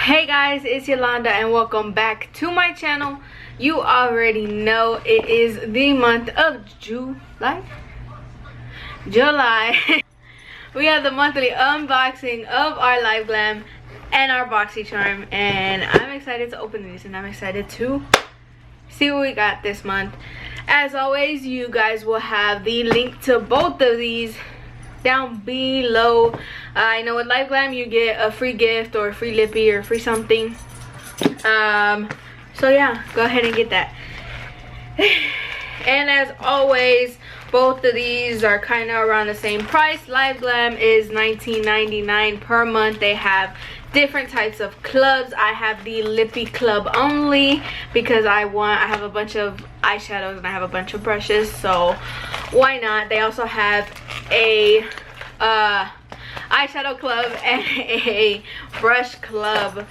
Hey guys, it's Yolanda and welcome back to my channel. You already know it is the month of July. We have the monthly unboxing of our Liveglam and our Boxycharm, and I'm excited to open these and I'm excited to see what we got this month. As always, you guys will have the link to both of these down below. I know with Liveglam you get a free gift or a free lippy or free something. So yeah, go ahead and get that. And as always, both of these are kind of around the same price. Liveglam is $19.99 per month. They have different types of clubs. I have the lippy club only because I have a bunch of eyeshadows and I have a bunch of brushes, so why not? They also have a eyeshadow club and a brush club,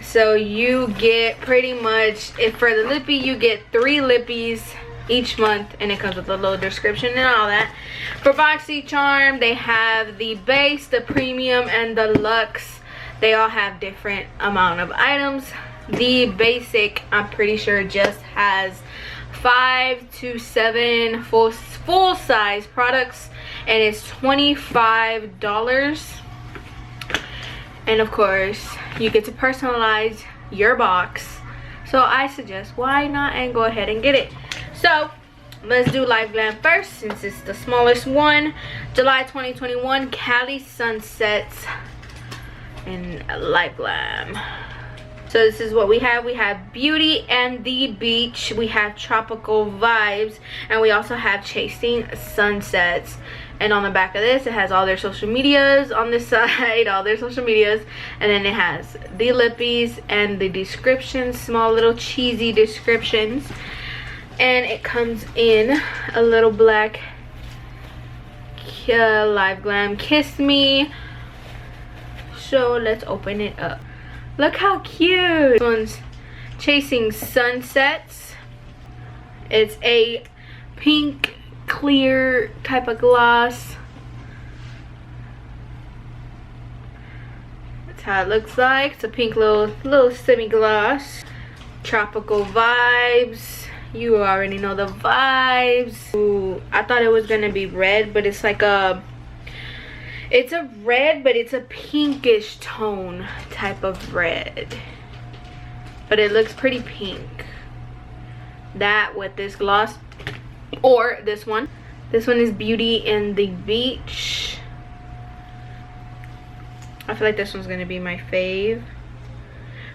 so you get pretty much, if for the lippy you get 3 lippies each month, and it comes with a little description and all that. For Boxycharm, they have the base, the premium, and the luxe. They all have different amount of items. The basic, I'm pretty sure, just has 5 to 7 full size products, and it's $25. And of course you get to personalize your box, so I suggest why not and go ahead and get it. So let's do Liveglam first since it's the smallest one. July 2021 Cali Sunsets in Liveglam. So this is what we have. We have Beauty and the Beach, we have Tropical Vibes, and we also have Chasing Sunsets. And on the back of this, it has all their social medias on this side, all their social medias, and then it has the lippies and the descriptions, small little cheesy descriptions. And it comes in a little black Liveglam Kiss Me. So let's open it up. Look how cute. This one's Chasing Sunsets. It's a pink clear type of gloss. That's how it looks like. It's a pink little semi-gloss. Tropical Vibes. You already know the vibes. Ooh, I thought it was gonna be red, but it's like it's a red, but it's a pinkish tone type of red, but it looks pretty pink. That with this gloss, or this one is Beauty and the Beach. I feel like this one's gonna be my fave.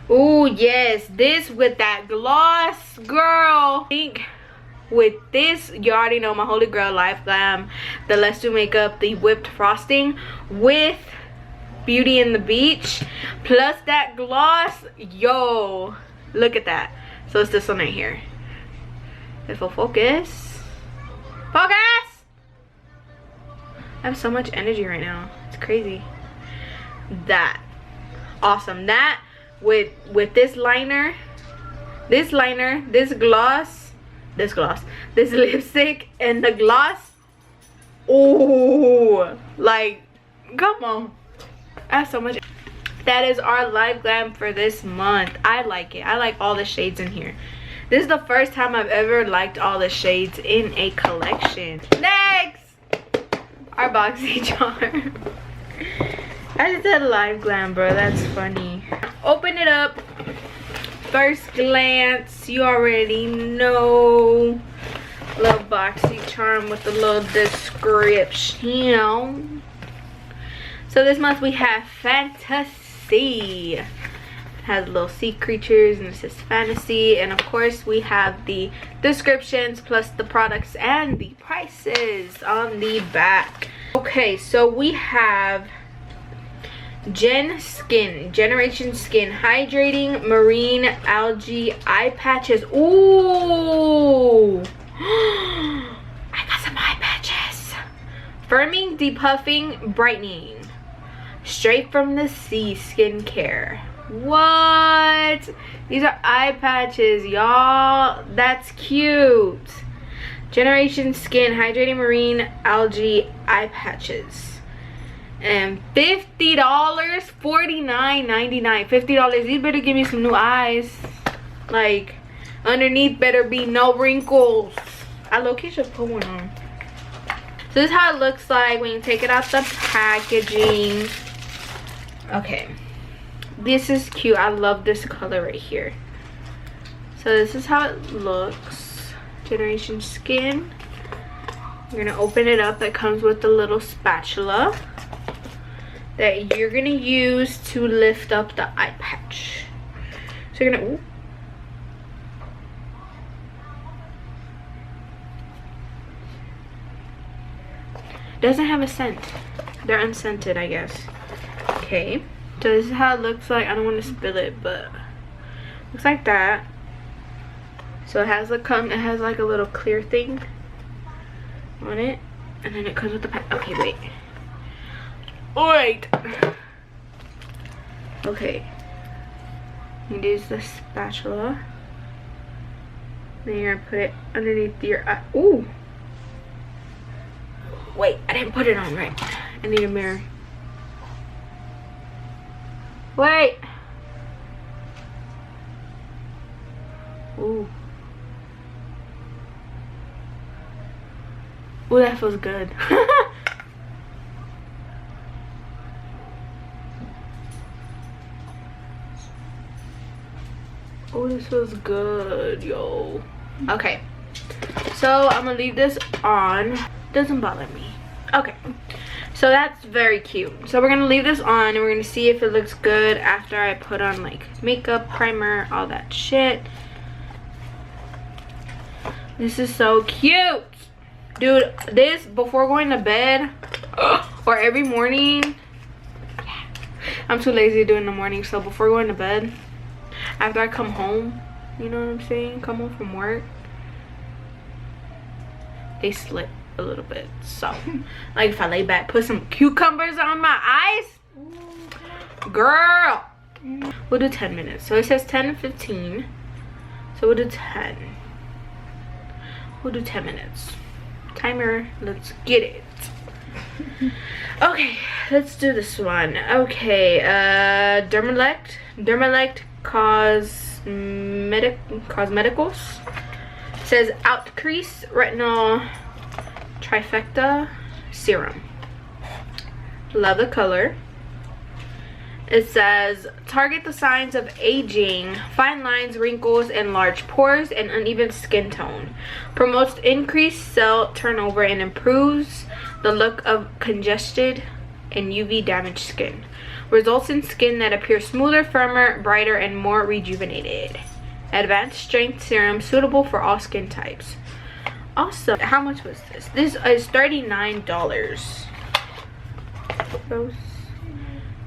Oh yes, this with that gloss, girl. I think with this, you already know my holy grail, Liveglam, the Let's Do Makeup, the whipped frosting with Beauty and the Beach, plus that gloss. Yo, look at that. So it's this one right here. If we'll focus. I have so much energy right now, it's crazy. That awesome. That with this liner, this gloss, this lipstick, and the gloss. Oh, like, come on. I have so much. That is our Liveglam for this month. I like it. I like all the shades in here. This is the first time I've ever liked all the shades in a collection. Next, our Boxycharm. I just said Liveglam, bro. That's funny. Open it up. First glance, you already know. Little Boxycharm with a little description. So this month we have Fantasy. It has little sea creatures and it says fantasy, and of course we have the descriptions plus the products and the prices on the back. Okay, so we have Generation Skin Hydrating Marine Algae Eye Patches. Ooh, I got some eye patches. Firming, Depuffing, Brightening, straight from the sea skincare. What? These are eye patches, y'all. That's cute. Generation Skin Hydrating Marine Algae Eye Patches. and $50, $49.99, $50. You better give me some new eyes. Like, underneath better be no wrinkles. I low-key should put one on. So this is how it looks like when you take it out the packaging. Okay, this is cute. I love this color right here. So this is how it looks. Generation Skin. You're gonna open it up. It comes with a little spatula that you're gonna use to lift up the eye patch. So you're gonna, ooh. Doesn't have a scent. They're unscented, I guess. Okay, so this is how it looks like. I don't want to spill it, but looks like that. So it has like a little clear thing on it, and then it comes with the pack. Okay, wait. Wait. Okay. You use the spatula. Then you're gonna put it underneath your eye. Ooh. Wait, I didn't put it on right. I need a mirror. Wait. Ooh. Ooh, that feels good. Oh, this feels good, yo. Okay. So I'm gonna leave this on. Doesn't bother me. Okay, so that's very cute. So we're gonna leave this on and we're gonna see if it looks good after I put on like makeup, primer, all that shit. This is so cute, dude. This before going to bed or every morning. I'm too lazy to do it in the morning, so before going to bed, after I come home, you know what I'm saying, come home from work, they slip a little bit. So like if I lay back, put some cucumbers on my eyes, girl, we'll do 10 minutes. So it says 10 to 15, so we'll do 10. We'll do 10 minutes. Timer, let's get it. Okay, let's do this one. Okay, Dermalect Cosmeticals. It says Out Crease Retinol Trifecta Serum. Love the color. It says target the signs of aging, fine lines, wrinkles, and large pores and uneven skin tone. Promotes increased cell turnover and improves the look of congested and UV damaged skin. Results in skin that appears smoother, firmer, brighter, and more rejuvenated. Advanced strength serum suitable for all skin types. Also, how much was this? This is $39. Gross.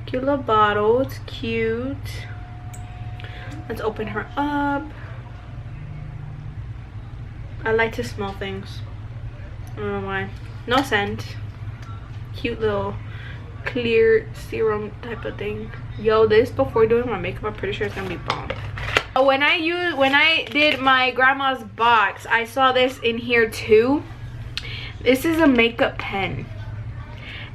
Cute little bottle. It's cute. Let's open her up. I like to smell things. I don't know why. No scent. Cute little clear serum type of thing. Yo, this before doing my makeup, I'm pretty sure it's gonna be bomb. When I did my grandma's box, I saw this in here too. This is a makeup pen.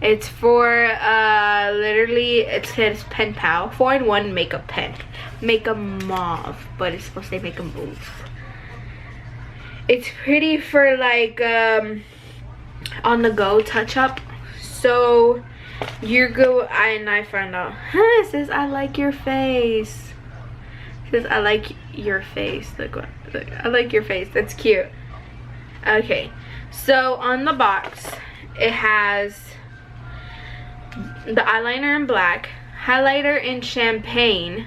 It's for literally, it says Pen Pal 4-in-1 makeup pen. Makeup mauve, but it's supposed to say makeup mauve. It's pretty for like on the go touch up. So you go, I found out. It says I like your face. It says I like your face. Look, I like your face. That's cute. Okay, so on the box it has the eyeliner in black, highlighter in champagne,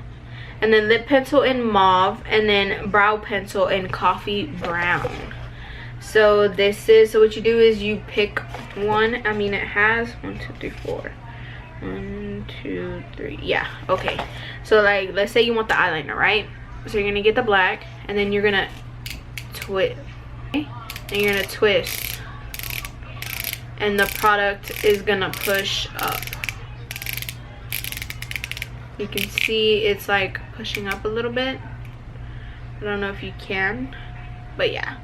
and then lip pencil in mauve, and then brow pencil in coffee brown. So this is, so what you do is you pick one. I mean, it has 1 2 3 4 1 2 3, yeah, okay. So like, let's say you want the eyeliner, right? So you're gonna get the black, and then you're gonna twist, okay? And you're gonna twist, and the product is gonna push up. You can see it's like pushing up a little bit. I don't know if you can, but yeah.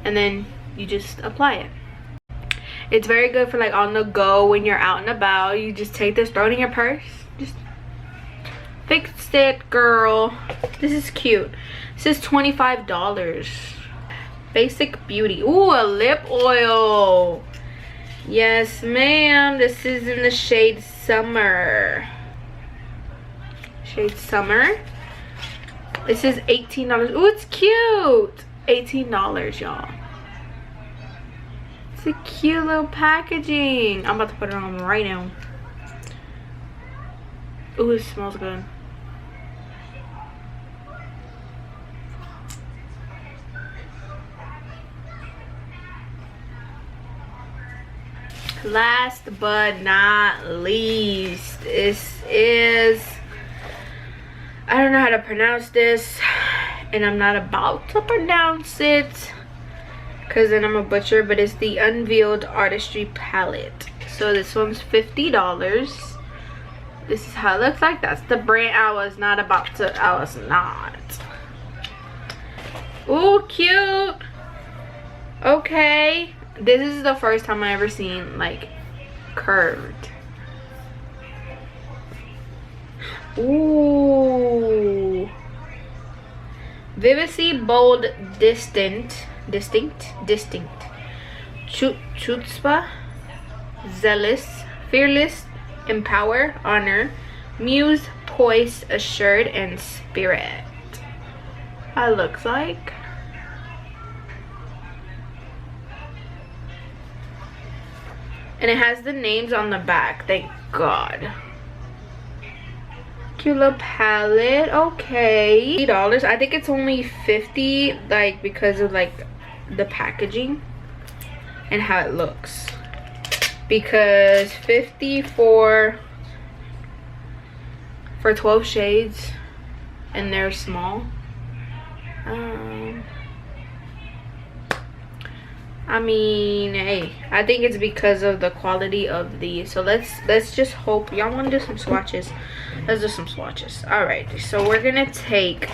And then you just apply it. It's very good for like on the go when you're out and about. You just take this, throw it in your purse. Just fix it, girl. This is cute. This is $25. Basic Beauty. Ooh, a lip oil. Yes, ma'am. This is in the shade Summer. Shade Summer. This is $18. Ooh, it's cute. $18, y'all. It's a cute little packaging. I'm about to put it on right now. Ooh, it smells good. Last but not least, this is, I don't know how to pronounce this, and I'm not about to pronounce it because then I'm a butcher, but it's the Unveiled Artistry Palette. So this one's $50. This is how it looks like. That's the brand. I was not. Ooh, cute. Okay. This is the first time I ever seen like curved. Ooh. Vivacy Bold Distinct. Chutzpah, Zealous, Fearless, Empower, Honor, Muse, Poise, Assured, and Spirit. That looks like. And it has the names on the back, thank God. Cute little palette. Okay, $80. I think it's only $50, like because of like the packaging and how it looks. Because $50 for 12 shades, and they're small. I mean, hey, I think it's because of the quality of these. So let's just hope. Y'all want to do some swatches? Let's do some swatches. All right, so we're gonna take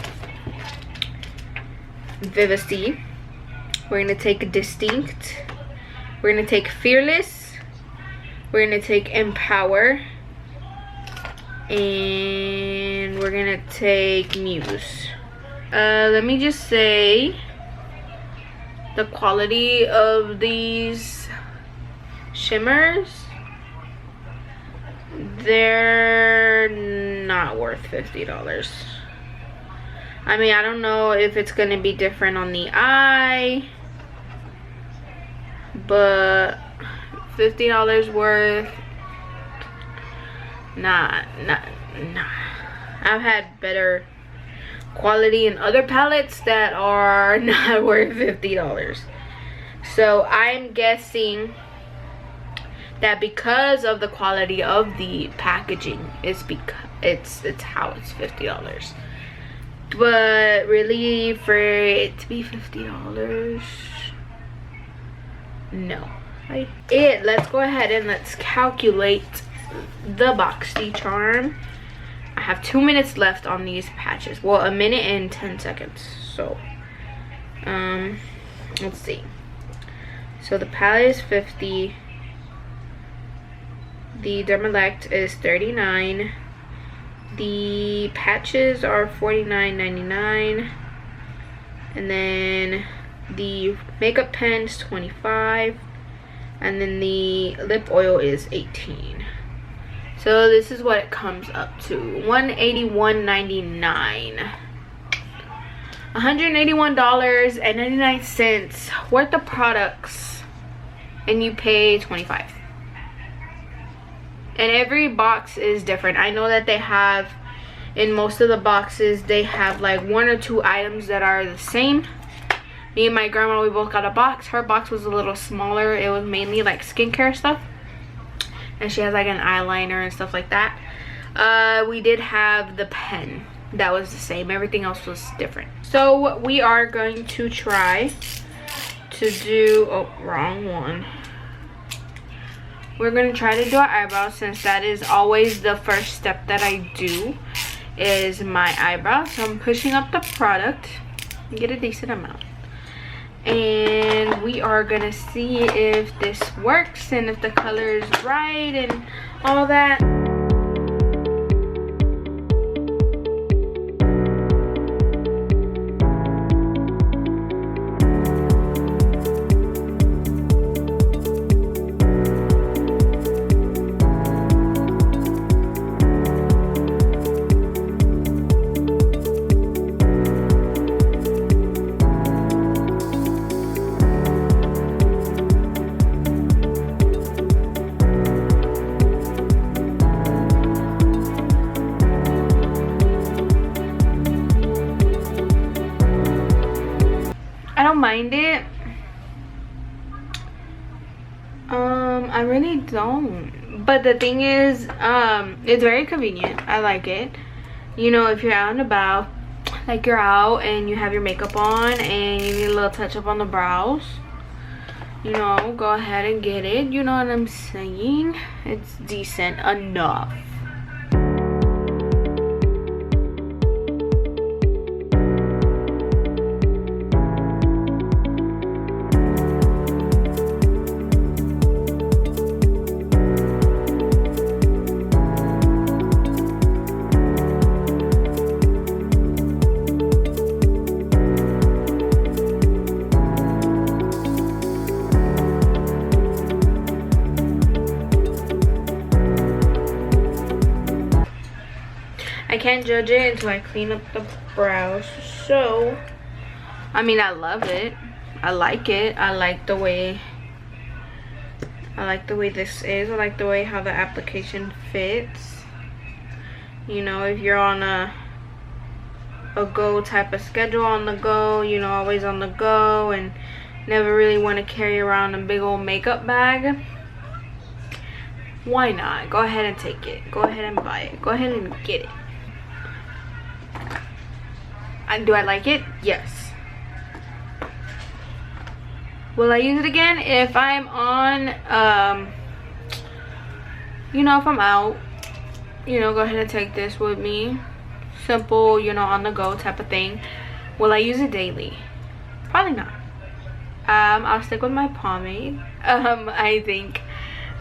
Vivacy. We're gonna take Distinct. We're gonna take Fearless. We're gonna take Empower, and we're gonna take Muse. Let me just say, the quality of these shimmers, they're not worth $50. I mean, I don't know if it's gonna be different on the eye, but $50 worth. Nah. I've had better quality in other palettes that are not worth $50. So I'm guessing that because of the quality of the packaging, it's how it's $50. But really, for it to be $50, no. Let's go ahead and let's calculate the Boxycharm. I have 2 minutes left on these patches. Well, a minute and 10 seconds. So, let's see. So the palette is $50. The Dermalect is $39. The patches are $49.99. And then the makeup pen is $25. And then the lip oil is $18. So this is what it comes up to. $181.99. $181.99 worth of products, and you pay $25. And every box is different. I know that they have, in most of the boxes, they have like 1 or 2 items that are the same. Me and my grandma, we both got a box. Her box was a little smaller. It was mainly like skincare stuff. And she has like an eyeliner and stuff like that. We did have the pen that was the same. Everything else was different. So we are going to try to do, oh, wrong one. We're going to try to do our eyebrows, since that is always the first step that I do, is my eyebrows. So I'm pushing up the product and get a decent amount. and we are gonna see if this works and if the color is right and all that. I don't mind it. I really don't. But the thing is, it's very convenient. I like it. You know, if you're out and about, like you're out and you have your makeup on and you need a little touch up on the brows, you know, go ahead and get it. You know what I'm saying? It's decent enough. I can't judge it until I clean up the brows. So, I mean, I love it. I like it. I like the way this is. I like the way how the application fits. You know, if you're on a go type of schedule, on the go, you know, always on the go and never really want to carry around a big old makeup bag, why not? Go ahead and take it. Go ahead and buy it. Go ahead and get it. And do I like it? Yes. Will I use it again? If I'm on, you know, if I'm out, you know, go ahead and take this with me. Simple, you know, on the go type of thing. Will I use it daily? Probably not. I'll stick with my pomade. I think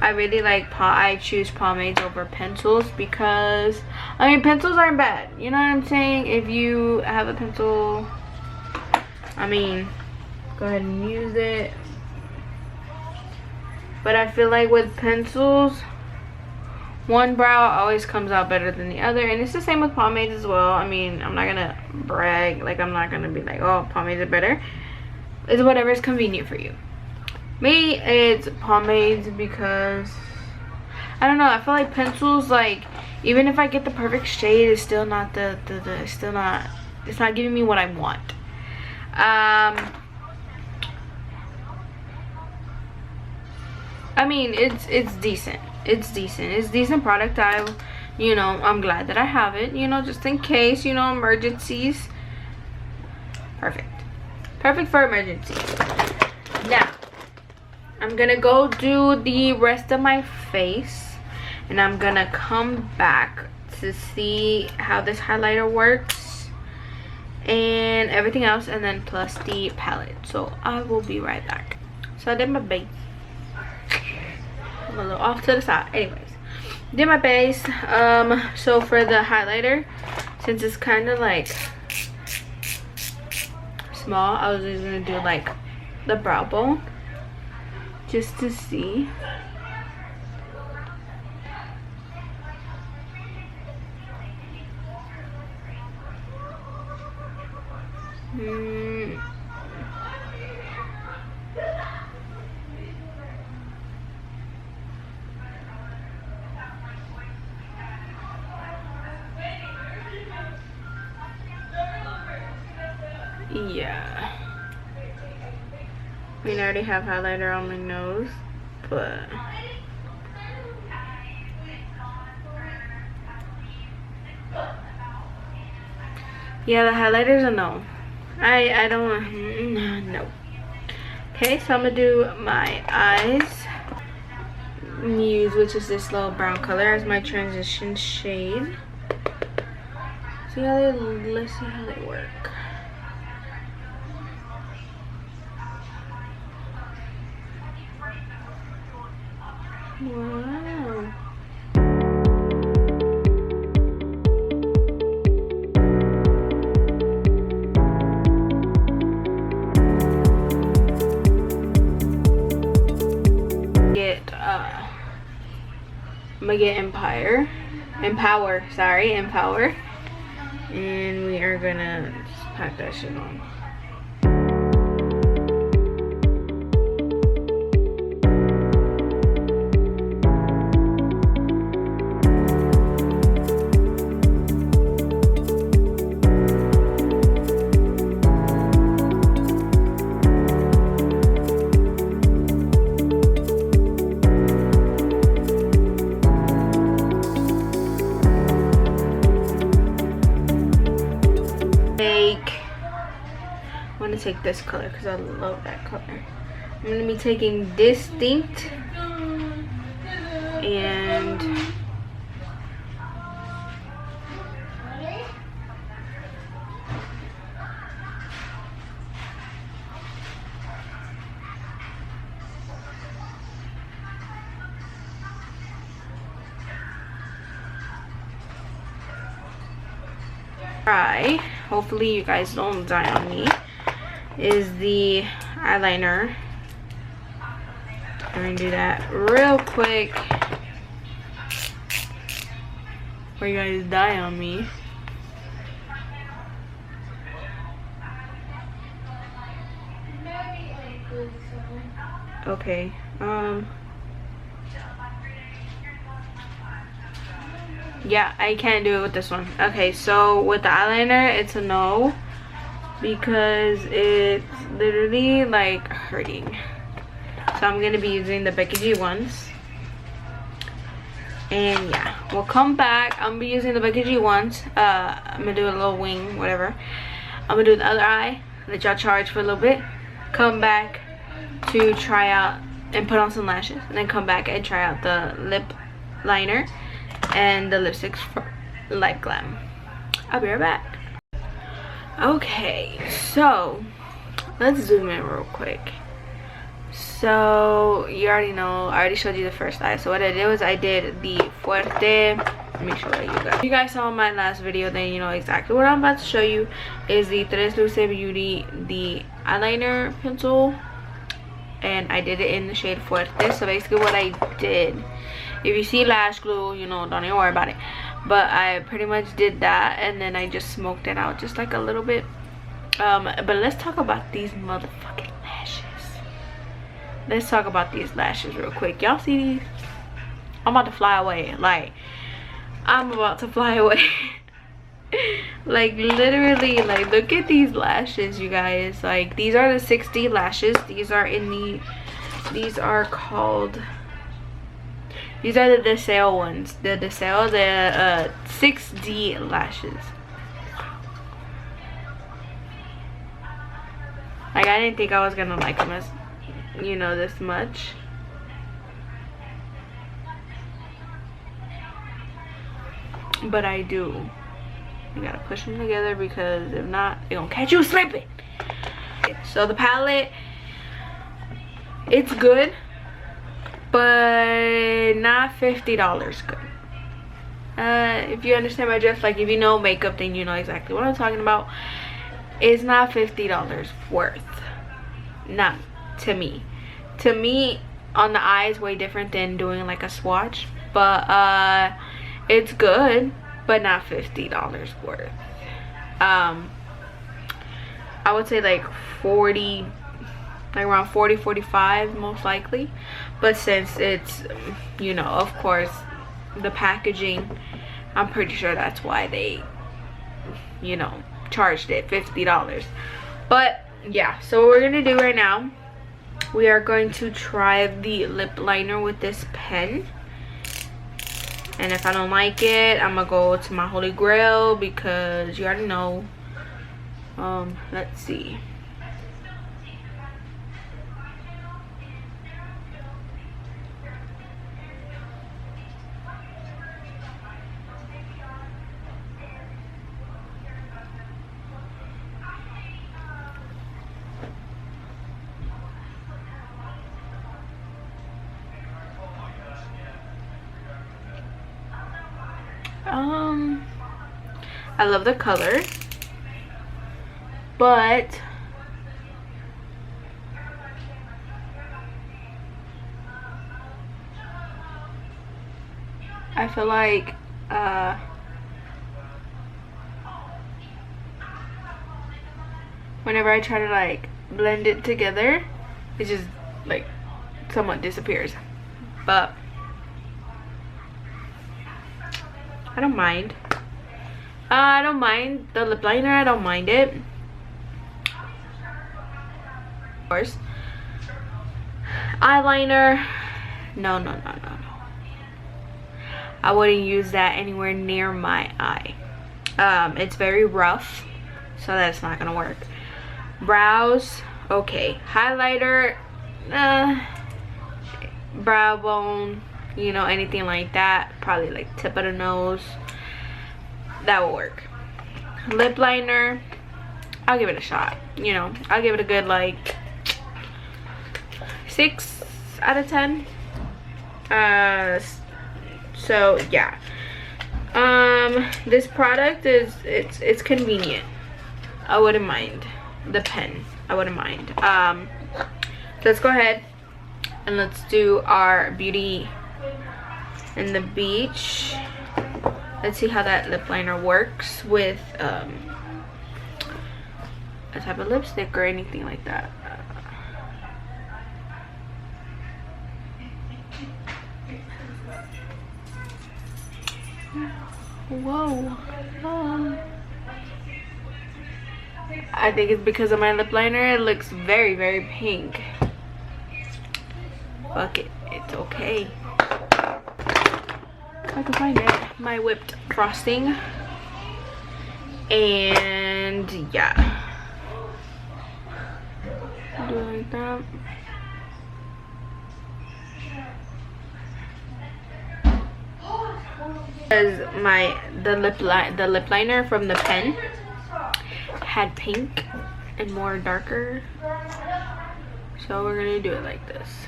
I really like I choose pomades over pencils because, I mean, pencils aren't bad. You know what I'm saying? If you have a pencil, I mean, go ahead and use it. But I feel like with pencils, one brow always comes out better than the other. And it's the same with pomades as well. I mean, I'm not going to brag. Like, I'm not going to be like, oh, pomades are better. It's whatever is convenient for you. Me, it's pomades because, I don't know, I feel like pencils, like, even if I get the perfect shade, it's still not it's not giving me what I want. I mean, it's decent. It's decent product. You know, I'm glad that I have it, you know, just in case, you know, emergencies. Perfect for emergencies. Now, I'm gonna go do the rest of my face and I'm gonna come back to see how this highlighter works and everything else, and then plus the palette. So I will be right back. So I did my base. I'm a little off to the side. Anyways, did my base. So for the highlighter, since it's kind of like small, I was just gonna do like the brow bone, just to see. Yeah, I mean, I already have highlighter on my nose, but yeah, the highlighter's a no. I don't, no. Okay, so I'm gonna do my eyes. Use, which is this little brown color, as my transition shade. Let's see how they work. Wow. I'm gonna get Empower, and we are gonna just pack that shit on. I'm gonna take this color because I love that color. I'm gonna be taking Distinct and try, hopefully you guys don't die on me, is the eyeliner. I'm gonna do that real quick before you guys die on me. Okay, yeah, I can't do it with this one. Okay, so with the eyeliner, it's a no because it's literally like hurting. So I'm gonna be using the Becky G ones. And yeah, we'll come back. I'm gonna be using the Becky G ones. I'm gonna do a little wing, whatever. I'm gonna do the other eye, let y'all charge for a little bit, come back to try out and put on some lashes, and then come back and try out the lip liner and the lipsticks for Liveglam. I'll be right back. Okay, so let's zoom in real quick. So you already know, I already showed you the first eye. So what I did was I did the Fuerte. Let me show you guys. If you guys saw my last video, then you know exactly what I'm about to show you is the Tres Luce Beauty, the eyeliner pencil, and I did it in the shade Fuerte. So basically what I did, if you see lash glue, you know, don't even worry about it, but I pretty much did that, and then I just smoked it out just like a little bit. But let's talk about these motherfucking lashes. Let's talk about these lashes real quick. Y'all see these? I'm about to fly away. Like, I'm about to fly away. Like, literally, like, look at these lashes, you guys. Like, these are the 6D lashes. These are in the, these are called, these are the Deseo ones. The Deseo, the 6D lashes. Like, I didn't think I was gonna like them as, you know, this much. But I do. You gotta push them together because if not, they're gonna catch you slipping. So the palette, it's good, but not $50 good. If you understand my drift, like if you know makeup, then you know exactly what I'm talking about. It's not $50 worth. Not to me. To me, on the eyes, way different than doing like a swatch. But it's good, but not $50 worth. I would say like 40, like around 40, 45 most likely. But since it's, you know, of course, the packaging, I'm pretty sure that's why they, you know, charged it $50. But yeah, so what we're gonna do right now, we are going to try the lip liner with this pen, and if I don't like it, I'm gonna go to my holy grail, because you already know. Let's see. I love the color, but I feel like whenever I try to like blend it together, it just like somewhat disappears. But I don't mind. I don't mind the lip liner. I don't mind it. Of course. Eyeliner. No. I wouldn't use that anywhere near my eye. It's very rough, so that's not gonna work. Brows, okay. Highlighter, brow bone, you know, anything like that. Probably like tip of the nose. That will work. Lip liner, I'll give it a shot. You know, I'll give it a good like 6 out of 10. So yeah, this product is it's convenient. I wouldn't mind the pen. I wouldn't mind. Let's go ahead and let's do our Beauty and the Beach. Let's see how that lip liner works with a type of lipstick or anything like that. Whoa. I think it's because of my lip liner. It looks very, very pink. Fuck it. It's okay. I can find it. My whipped frosting. And yeah. Do it like that. Because the lip liner from the pen had pink and more darker, so we're gonna do it like this.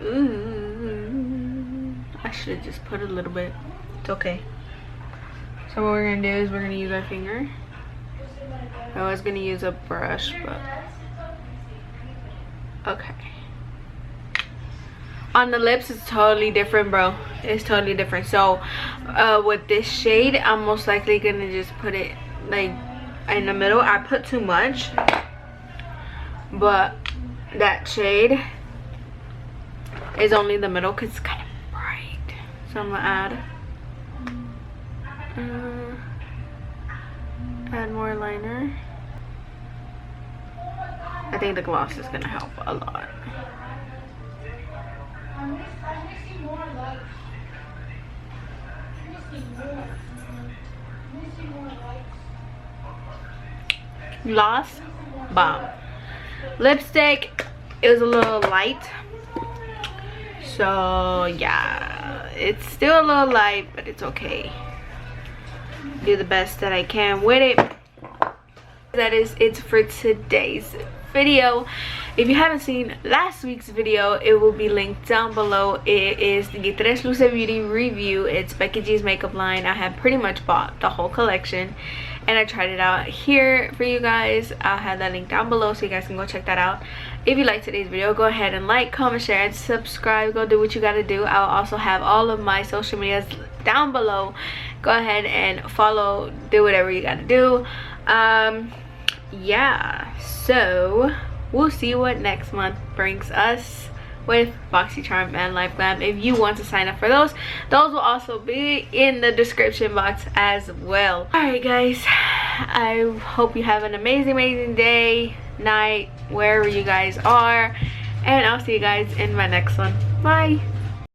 Ooh, I should have just put a little bit. It's okay. So what we're gonna do is we're gonna use our finger. I was gonna use a brush, but okay. On the lips, it's totally different, bro. It's totally different. So with this shade, I'm most likely gonna just put it like in the middle. I put too much, but that shade is only the middle because it's kind of bright. So I'm gonna add more liner. I think the gloss is gonna help a lot. Gloss, bomb. Lipstick, it was a little light, so yeah, it's still a little light, but it's okay. Do the best that I can with it. That is it for today's video. If you haven't seen last week's video, it will be linked down below. It is the Tres Luces Beauty review. It's Becky G's makeup line. I have pretty much bought the whole collection and I tried it out here for you guys. I'll have that link down below so you guys can go check that out. If you liked today's video, go ahead and like, comment, share, and subscribe. Go do what you gotta do. I'll also have all of my social medias down below. Go ahead and follow, do whatever you gotta do. Yeah, so we'll see what next month brings us with Boxycharm and Liveglam. If you want to sign up for those will also be in the description box as well. Alright guys, I hope you have an amazing day, night, wherever you guys are, and I'll see you guys in my next one. Bye.